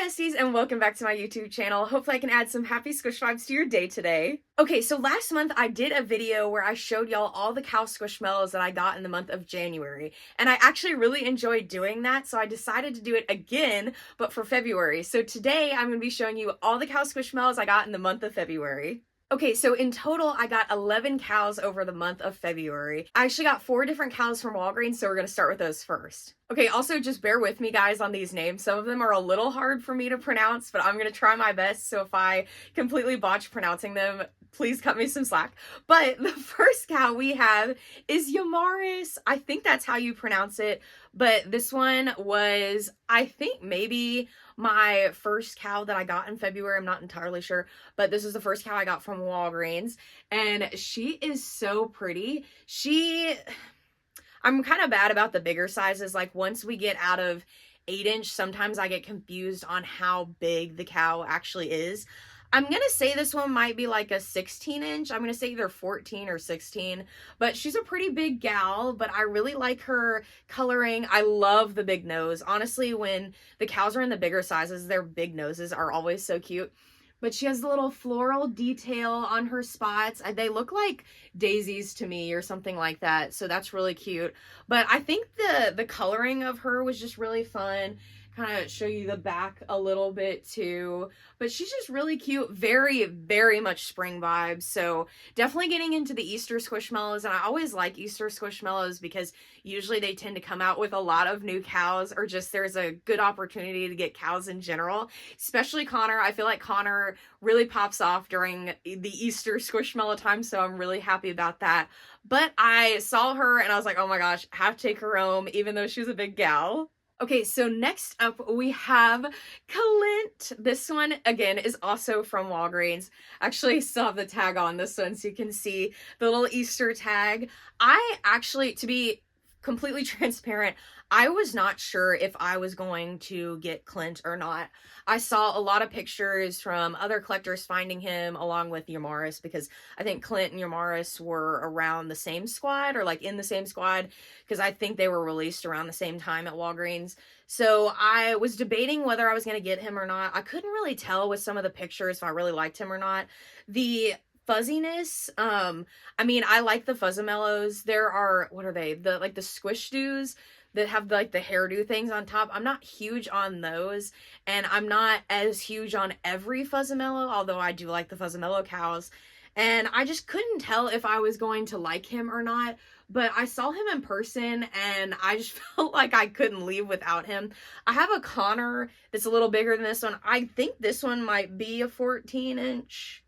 besties, and welcome back to my YouTube channel. Hopefully I can add some happy squish vibes to your day today. Okay, so last month I did a video where I showed y'all all the Cow Squishmallows that I got in the month of January, and I actually really enjoyed doing that, so I decided to do it again, but for February. So today I'm going to be showing you all the Cow Squishmallows I got in the month of February. Okay, so in total, I got 11 cows over the month of February. I actually got 4 different cows from Walgreens, so we're going to start with those first. Okay, also just bear with me, guys, on these names. Some of them are a little hard for me to pronounce, but I'm going to try my best, so if I completely botch pronouncing them, please cut me some slack. But the first cow we have is Yamaris. I think that's how you pronounce it, but this one was, I think, maybe my first cow that I got in February. I'm not entirely sure, but this is the first cow I got from Walgreens, and she is so pretty. I'm kind of bad about the bigger sizes. Like, once we get out of 8-inch, sometimes I get confused on how big the cow actually is. I'm going to say this one might be like a 16-inch. I'm going to say either 14 or 16, but she's a pretty big gal, but I really like her coloring. I love the big nose. Honestly, when the cows are in the bigger sizes, their big noses are always so cute. But she has the little floral detail on her spots. They look like daisies to me or something like that, so that's really cute. But I think the coloring of her was just really fun. Kind of show you the back a little bit too, but she's just really cute. Very, very much spring vibes. So definitely getting into the Easter Squishmallows, and I always like Easter Squishmallows because usually they tend to come out with a lot of new cows, or just there's a good opportunity to get cows in general, especially Connor. I feel like Connor really pops off during the Easter Squishmallow time, so I'm really happy about that. But I saw her and I was like, oh my gosh, I have to take her home, even though she was a big gal. Okay, so next up we have Clint. This one, again, is also from Walgreens. Actually, still have the tag on this one so you can see the little Easter tag. I actually, to be completely transparent, I was not sure if I was going to get Clint or not. I saw a lot of pictures from other collectors finding him along with Yamaris, because I think Clint and Yamaris were around the same squad, or like in the same squad, because I think they were released around the same time at Walgreens. So I was debating whether I was going to get him or not. I couldn't really tell with some of the pictures if I really liked him or not. The fuzziness, I mean, I like the Fuzzamellos. There are, what are they? The squish doos that have like the hairdo things on top. I'm not huge on those, and I'm not as huge on every Fuzzamello, although I do like the Fuzzamello cows. And I just couldn't tell if I was going to like him or not, but I saw him in person and I just felt like I couldn't leave without him. I have a Connor that's a little bigger than this one. I think this one might be a 14-inch.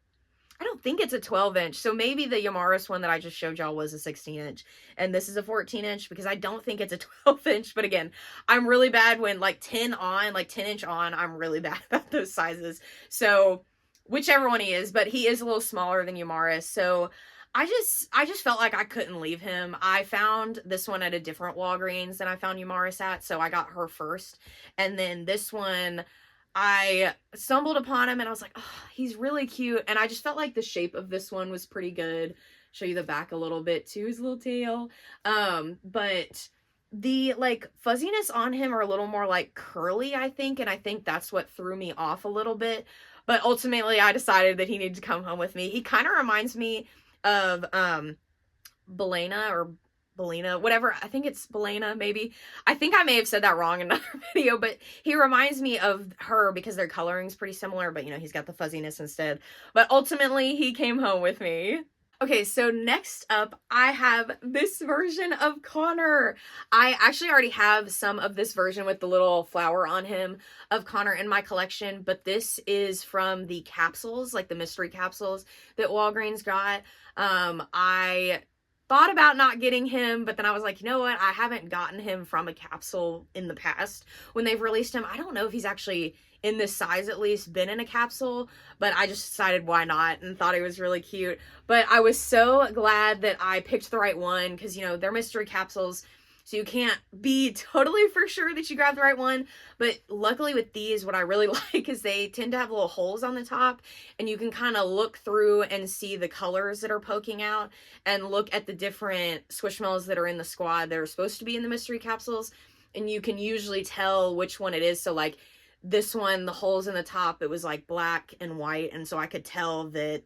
I don't think it's a 12-inch, so maybe the Yamaris one that I just showed y'all was a 16-inch, and this is a 14-inch, because I don't think it's a 12-inch, but again, I'm really bad when, like, 10-inch on, I'm really bad about those sizes, so whichever one he is, but he is a little smaller than Yamaris, so I just felt like I couldn't leave him. I found this one at a different Walgreens than I found Yamaris at, so I got her first, and then this one, I stumbled upon him and I was like, oh, he's really cute. And I just felt like the shape of this one was pretty good. Show you the back a little bit too, his little tail. But the like fuzziness on him are a little more like curly, I think. And I think that's what threw me off a little bit. But ultimately I decided that he needed to come home with me. He kind of reminds me of Belena, or Belina, whatever. I think it's Belena, maybe. I think I may have said that wrong in another video, but he reminds me of her because their coloring's pretty similar, but you know, he's got the fuzziness instead. But ultimately, he came home with me. Okay, so next up, I have this version of Connor. I actually already have some of this version with the little flower on him of Connor in my collection, but this is from the capsules, like the mystery capsules that Walgreens got. I thought about not getting him, but then I was like, you know what? I haven't gotten him from a capsule in the past. When they've released him, I don't know if he's actually, in this size at least, been in a capsule, but I just decided why not and thought he was really cute. But I was so glad that I picked the right one, because, you know, they're mystery capsules, so you can't be totally for sure that you grab the right one. But luckily with these, what I really like is they tend to have little holes on the top, and you can kind of look through and see the colors that are poking out, and look at the different Squishmallows that are in the squad that are supposed to be in the mystery capsules, and you can usually tell which one it is. So like this one, the holes in the top, it was like black and white, and so I could tell that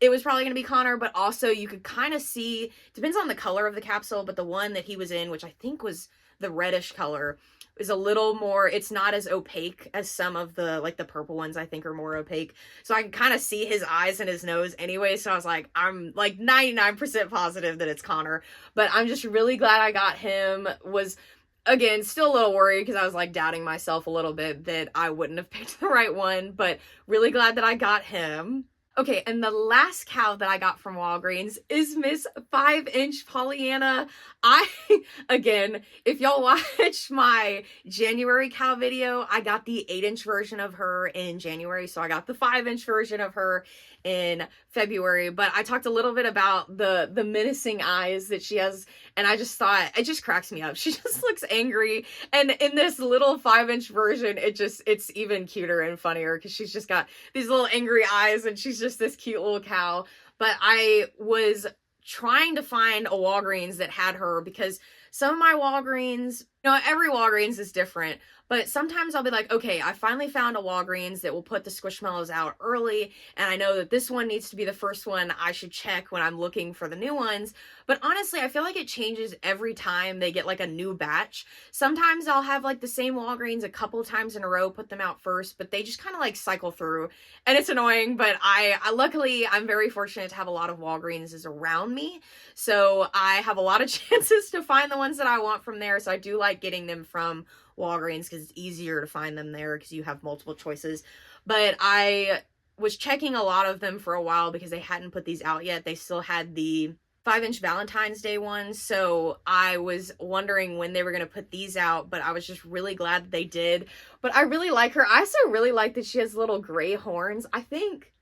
it was probably going to be Connor, but also you could kind of see, depends on the color of the capsule, but the one that he was in, which I think was the reddish color, is a little more, it's not as opaque as some of the, like the purple ones I think are more opaque. So I can kind of see his eyes and his nose anyway. So I was like, I'm like 99% positive that it's Connor, but I'm just really glad I got him. Was, again, still a little worried because I was like doubting myself a little bit that I wouldn't have picked the right one, but really glad that I got him. Okay, and the last cow that I got from Walgreens is Miss 5-inch Pollyanna. Again, if y'all watch my January cow video, I got the 8-inch version of her in January, so I got the 5-inch version of her in February, but I talked a little bit about the menacing eyes that she has, and I just thought, it just cracks me up. She just looks angry, and in this little 5-inch version, it's even cuter and funnier, because she's just got these little angry eyes, and she's just this cute little cow. But I was trying to find a Walgreens that had her, because some of my Walgreens, every Walgreens is different, but sometimes I'll be like, okay, I finally found a Walgreens that will put the Squishmallows out early, and I know that this one needs to be the first one I should check when I'm looking for the new ones. But honestly, I feel like it changes every time they get like a new batch. Sometimes I'll have like the same Walgreens a couple times in a row, put them out first, but they just kind of like cycle through, and it's annoying. But I luckily, I'm very fortunate to have a lot of Walgreenses around me, so I have a lot of chances to find the ones that I want from there. So I do like getting them from Walgreens because it's easier to find them there because you have multiple choices. But I was checking a lot of them for a while because they hadn't put these out yet. They still had the 5-inch Valentine's Day ones, so I was wondering when they were going to put these out, but I was just really glad that they did. But I really like her. I also really like that she has little gray horns. I think,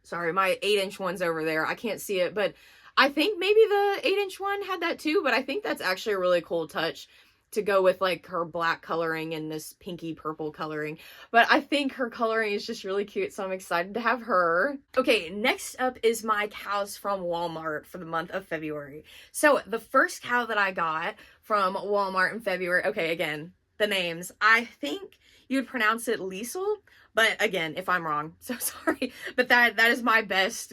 sorry, my 8-inch one's over there. I can't see it, but I think maybe the 8-inch one had that too, but I think that's actually a really cool touch to go with like her black coloring and this pinky purple coloring. But I think her coloring is just really cute, so I'm excited to have her. Okay, next up is my cows from Walmart for the month of February. So the first cow that I got from Walmart in February, okay, again, the names, I think you'd pronounce it Liesel, but again, if I'm wrong, so sorry. But that is my best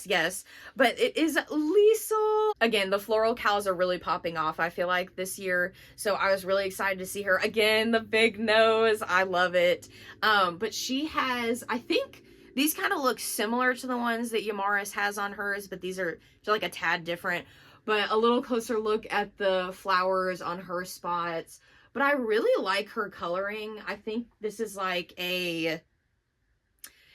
guess. But it is Liesel. Again, the floral cows are really popping off, I feel like, this year. So I was really excited to see her. Again, the big nose, I love it. But she has, I think these kind of look similar to the ones that Yamaris has on hers, but these are just like a tad different. But a little closer look at the flowers on her spots. But I really like her coloring. I think this is like a,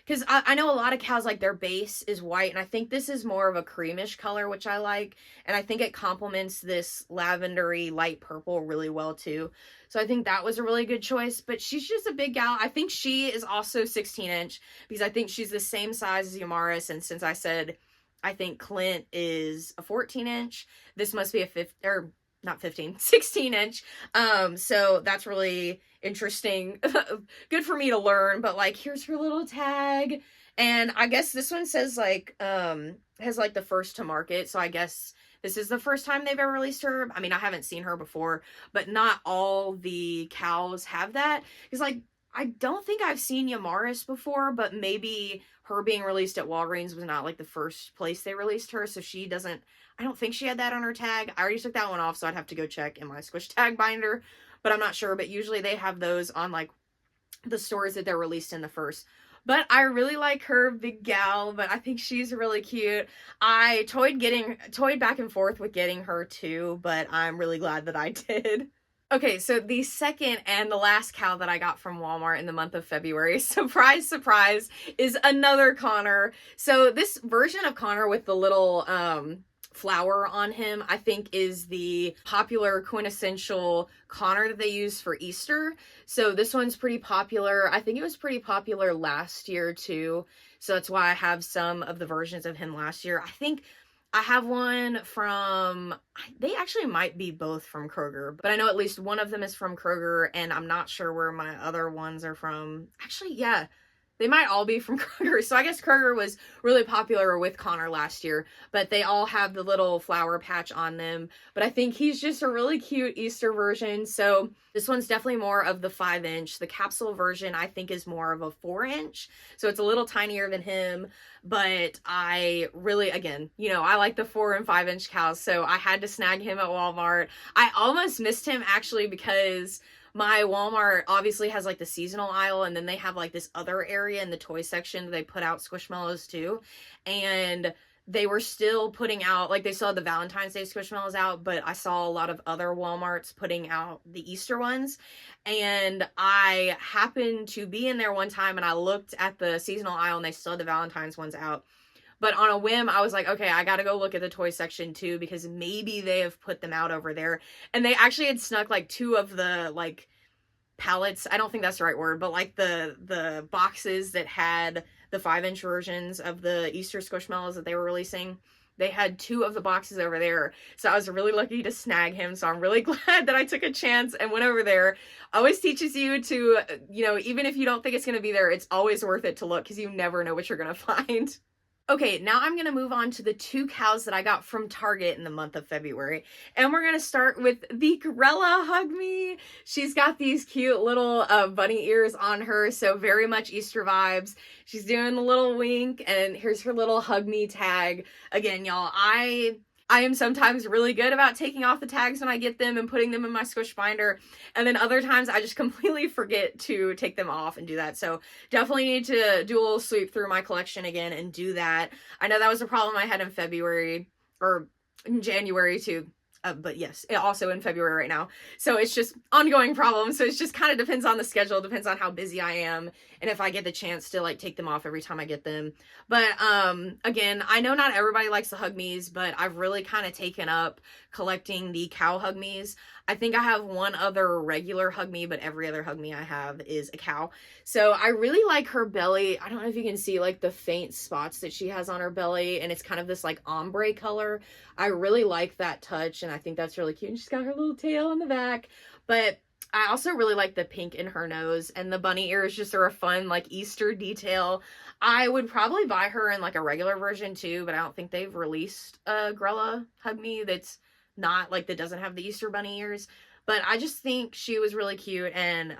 because I know a lot of cows, like their base is white, and I think this is more of a creamish color, which I like. And I think it complements this lavendery light purple really well too. So I think that was a really good choice. But she's just a big gal. I think she is also 16-inch because I think she's the same size as Yamaris. And since I said I think Clint is a 14-inch, this must be a 16-inch. So that's really interesting. Good for me to learn. But like, here's her little tag, and I guess this one says like has like the first to market, so I guess this is the first time they've ever released her. I mean, I haven't seen her before, but not all the cows have that, because like I don't think I've seen Yamaris before, but maybe her being released at Walgreens was not like the first place they released her, so she doesn't, I don't think she had that on her tag. I already took that one off, so I'd have to go check in my Squish tag binder, but I'm not sure. But usually they have those on like the stores that they're released in the first. But I really like her, big gal, but I think she's really cute. I toyed back and forth with getting her too, but I'm really glad that I did. Okay, so the second and the last cow that I got from Walmart in the month of February, surprise, surprise, is another Connor. So this version of Connor with the little flower on him, I think is the popular quintessential Connor that they use for Easter. So this one's pretty popular. I think it was pretty popular last year too. So that's why I have some of the versions of him last year. I think I have one from, they actually might be both from Kroger, but I know at least one of them is from Kroger, and I'm not sure where my other ones are from. Actually, yeah, They might all be from Kroger. So I guess Kroger was really popular with Connor last year, but they all have the little flower patch on them. But I think he's just a really cute Easter version. So this one's definitely more of the 5-inch. The capsule version, I think, is more of a 4-inch. So it's a little tinier than him. But I really, again, you know, I like the 4 and 5-inch cows. So I had to snag him at Walmart. I almost missed him actually because my Walmart obviously has like the seasonal aisle, and then they have like this other area in the toy section that they put out Squishmallows too. And they were still putting out, like, they still had the Valentine's Day Squishmallows out, but I saw a lot of other Walmarts putting out the Easter ones. And I happened to be in there one time and I looked at the seasonal aisle and they still had the Valentine's ones out. But on a whim, I was like, okay, I gotta go look at the toy section too, because maybe they have put them out over there. And they actually had snuck like 2 of the like pallets. I don't think that's the right word, but like the boxes that had the 5-inch versions of the Easter Squishmallows that they were releasing. They had 2 of the boxes over there. So I was really lucky to snag him. So I'm really glad that I took a chance and went over there. Always teaches you to, you know, even if you don't think it's going to be there, it's always worth it to look because you never know what you're going to find. Okay, now I'm going to move on to the 2 cows that I got from Target in the month of February. And we're going to start with the Grella Hug Me. She's got these cute little bunny ears on her, so very much Easter vibes. She's doing the little wink, and here's her little Hug Me tag. Again, y'all, I am sometimes really good about taking off the tags when I get them and putting them in my squish binder. And then other times I just completely forget to take them off and do that. So definitely need to do a little sweep through my collection again and do that. I know that was a problem I had in February or in January too. But yes, also in February right now. So it's just ongoing problems. So it just kind of depends on the schedule, depends on how busy I am, and if I get the chance to like take them off every time I get them. But again, I know not everybody likes the Hug Me's, but I've really kind of taken up collecting the cow Hug Me's. I think I have one other regular Hug Me, but every other Hug Me I have is a cow. So I really like her belly. I don't know if you can see like the faint spots that she has on her belly, and it's kind of this like ombre color. I really like that touch, and I think that's really cute. And she's got her little tail in the back, but I also really like the pink in her nose, and the bunny ears just are a fun like Easter detail. I would probably buy her in like a regular version too, but I don't think they've released a Grella Hug Me that's not like, that doesn't have the Easter bunny ears. But I just think she was really cute, and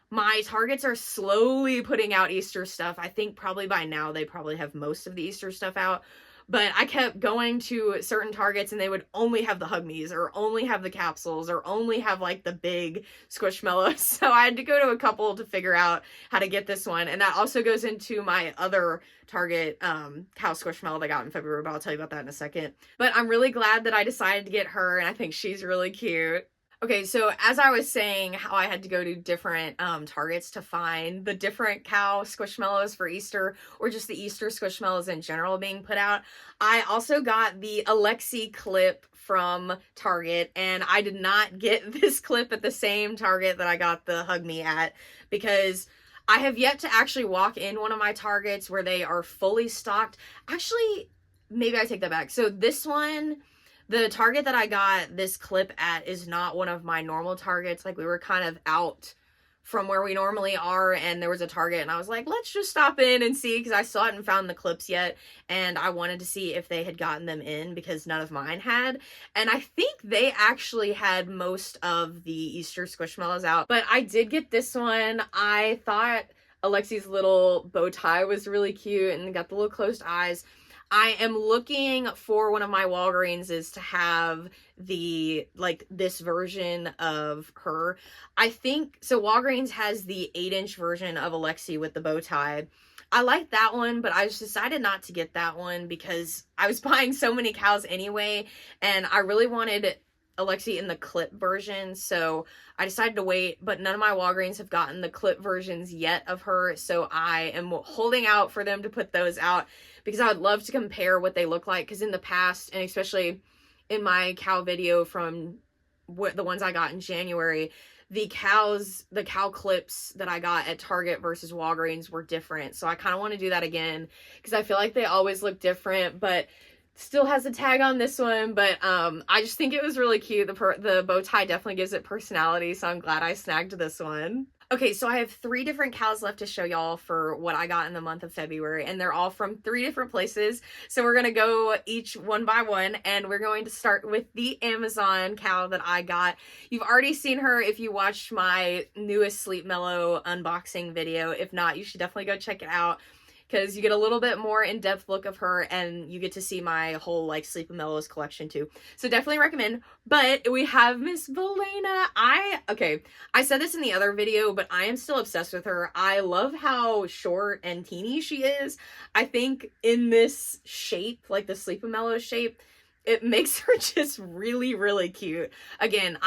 my Targets are slowly putting out Easter stuff. I think probably by now they probably have most of the Easter stuff out. But I kept going to certain Targets and they would only have the Hug Me's or only have the capsules or only have like the big Squishmallows. So I had to go to a couple to figure out how to get this one. And that also goes into my other Target Cow Squishmallow that I got in February, but I'll tell you about that in a second. But I'm really glad that I decided to get her, and I think she's really cute. Okay, so as I was saying how I had to go to different Targets to find the different cow Squishmallows for Easter, or just the Easter Squishmallows in general being put out, I also got the Alexi clip from Target, and I did not get this clip at the same Target that I got the Hug Me at, because I have yet to actually walk in one of my Targets where they are fully stocked. Actually, maybe I take that back. So this one, the Target that I got this clip at is not one of my normal Targets. Like, we were kind of out from where we normally are, and there was a Target, and I was like, let's just stop in and see, because I still hadn't found the clips yet, and I wanted to see if they had gotten them in, because none of mine had. And I think they actually had most of the Easter Squishmallows out, but I did get this one. I thought Alexi's little bow tie was really cute, and got the little closed eyes. I am looking for one of my Walgreenses to have the, like, this version of her. I think, so Walgreens has the 8-inch version of Alexi with the bow tie. I like that one, but I just decided not to get that one because I was buying so many cows anyway, and I really wanted Alexi in the clip version, so I decided to wait. But none of my Walgreens have gotten the clip versions yet of her, so I am holding out for them to put those out, because I would love to compare what they look like, because in the past, and especially in my cow video from the ones I got in January, the cow clips that I got at Target versus Walgreens were different. So I kind of want to do that again, because I feel like they always look different, but still has a tag on this one. But I just think it was really cute. The bow tie definitely gives it personality, so I'm glad I snagged this one. Okay, so I have 3 different cows left to show y'all for what I got in the month of February, and they're all from 3 different places. So we're gonna go each one by one, and we're going to start with the Amazon cow that I got. You've already seen her if you watched my newest Sleep Mellow unboxing video. If not, you should definitely go check it out, because you get a little bit more in-depth look of her, and you get to see my whole like Sleep Mellows collection too. So definitely recommend. But we have Miss Belena. I said this in the other video, but I am still obsessed with her. I love how short and teeny she is. I think in this shape, like the Sleep Mellow shape, it makes her just really, really cute. Again,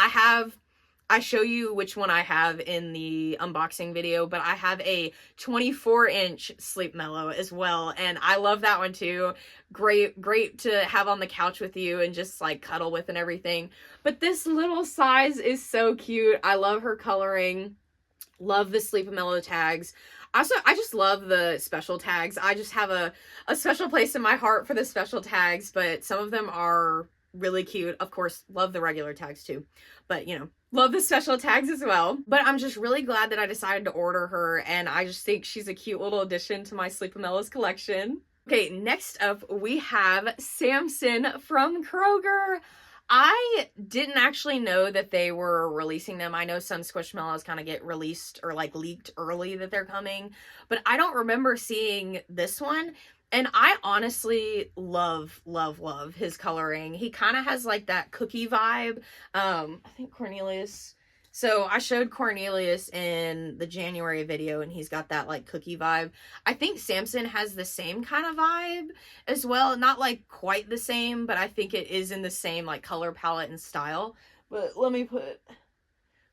I show you which one I have in the unboxing video, but I have a 24-inch Sleep Mellow as well, and I love that one too. Great to have on the couch with you and just like cuddle with and everything. But this little size is so cute. I love her coloring. Love the Sleep Mellow tags. Also, I just love the special tags. I just have a special place in my heart for the special tags, but some of them are really cute. Of course, love the regular tags too, but you know, love the special tags as well. But I'm just really glad that I decided to order her, and I just think she's a cute little addition to my Sleep Mellows collection. Okay, next up we have Samson from Kroger. I didn't actually know that they were releasing them. I know some Squishmallows kind of get released or like leaked early that they're coming, but I don't remember seeing this one. And I honestly love his coloring. He kind of has like that cookie vibe. I think Cornelius. So I showed Cornelius in the January video, and he's got that like cookie vibe. I think Samson has the same kind of vibe as well. Not like quite the same, but I think it is in the same like color palette and style. But let me put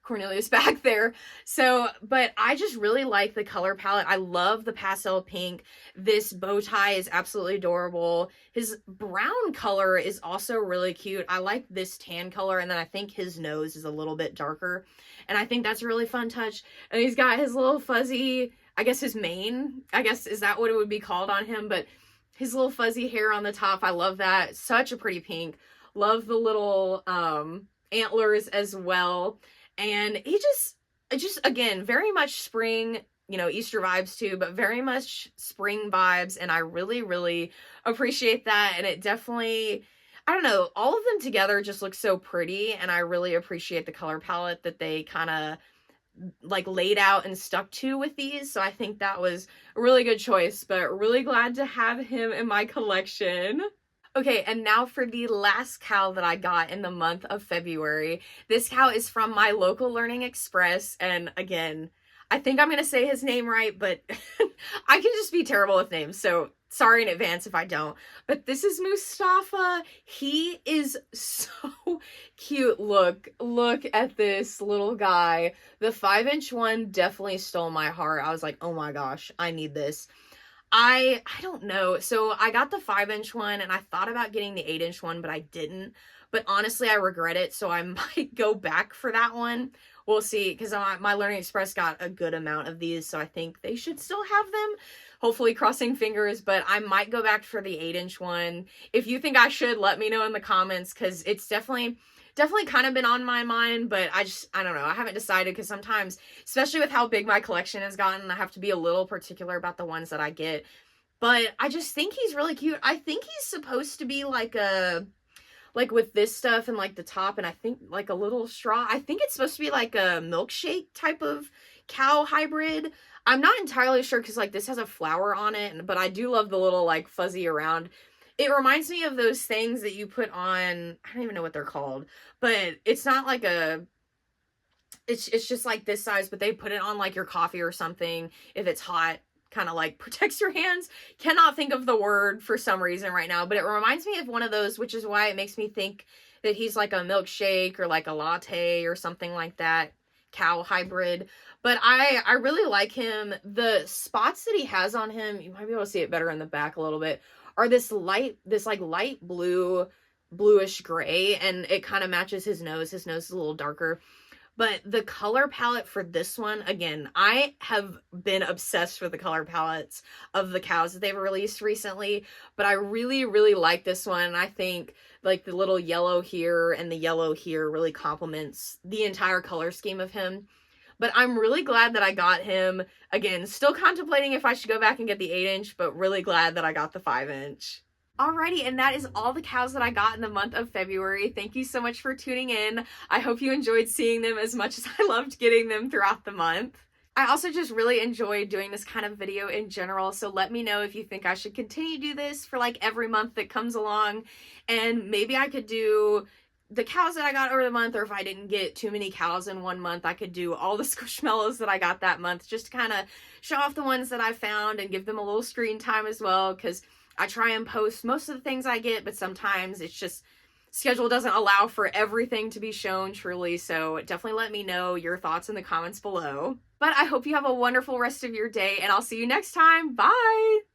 Cornelius back there. So, but I just really like the color palette. I love the pastel pink. This bow tie is absolutely adorable. His brown color is also really cute. I like this tan color, and then I think his nose is a little bit darker, and I think that's a really fun touch. And he's got his little fuzzy, I guess his mane, I guess, is that what it would be called on him? But his little fuzzy hair on the top, I love that. Such a pretty pink. Love the little antlers as well. And he just again, very much spring, you know, Easter vibes too, but very much spring vibes. And I really, really appreciate that. And it definitely, I don't know, all of them together just look so pretty. And I really appreciate the color palette that they kind of like laid out and stuck to with these. So I think that was a really good choice, but really glad to have him in my collection. Okay, and now for the last cow that I got in the month of February. This cow is from my local Learning Express, and again, I think I'm going to say his name right, but I can just be terrible with names, so sorry in advance if I don't. But this is Mustafa. He is so cute. Look at this little guy. The 5-inch one definitely stole my heart. I was like, oh my gosh, I need this. I don't know. So I got the 5-inch one, and I thought about getting the 8-inch one, but I didn't. But honestly, I regret it, so I might go back for that one. We'll see, because my Learning Express got a good amount of these, so I think they should still have them. Hopefully, crossing fingers, but I might go back for the 8-inch one. If you think I should, let me know in the comments, because it's definitely kind of been on my mind, but I don't know. I haven't decided, because sometimes, especially with how big my collection has gotten, I have to be a little particular about the ones that I get. But I just think he's really cute. I think he's supposed to be like with this stuff and like the top, and I think like a little straw. I think it's supposed to be like a milkshake type of cow hybrid. I'm not entirely sure, because like this has a flower on it, but I do love the little like fuzzy around. It reminds me of those things that you put on, I don't even know what they're called, but it's not like it's just like this size, but they put it on like your coffee or something if it's hot, kind of like protects your hands. Cannot think of the word for some reason right now, but it reminds me of one of those, which is why it makes me think that he's like a milkshake or like a latte or something like that, cow hybrid. But I really like him. The spots that he has on him, you might be able to see it better in the back a little bit, are this like light blue, bluish gray, and it kind of matches his nose. His nose is a little darker. But the color palette for this one, again, I have been obsessed with the color palettes of the cows that they've released recently, but I really, really like this one. I think like the little yellow here and the yellow here really complements the entire color scheme of him. But I'm really glad that I got him. Again, still contemplating if I should go back and get the 8-inch, but really glad that I got the 5-inch. Alrighty, and that is all the cows that I got in the month of February. Thank you so much for tuning in. I hope you enjoyed seeing them as much as I loved getting them throughout the month. I also just really enjoyed doing this kind of video in general, so let me know if you think I should continue to do this for like every month that comes along, and maybe I could do the cows that I got over the month, or if I didn't get too many cows in one month, I could do all the Squishmallows that I got that month, just to kind of show off the ones that I found and give them a little screen time as well, because I try and post most of the things I get, but sometimes it's just schedule doesn't allow for everything to be shown truly, so definitely let me know your thoughts in the comments below. But I hope you have a wonderful rest of your day, and I'll see you next time. Bye!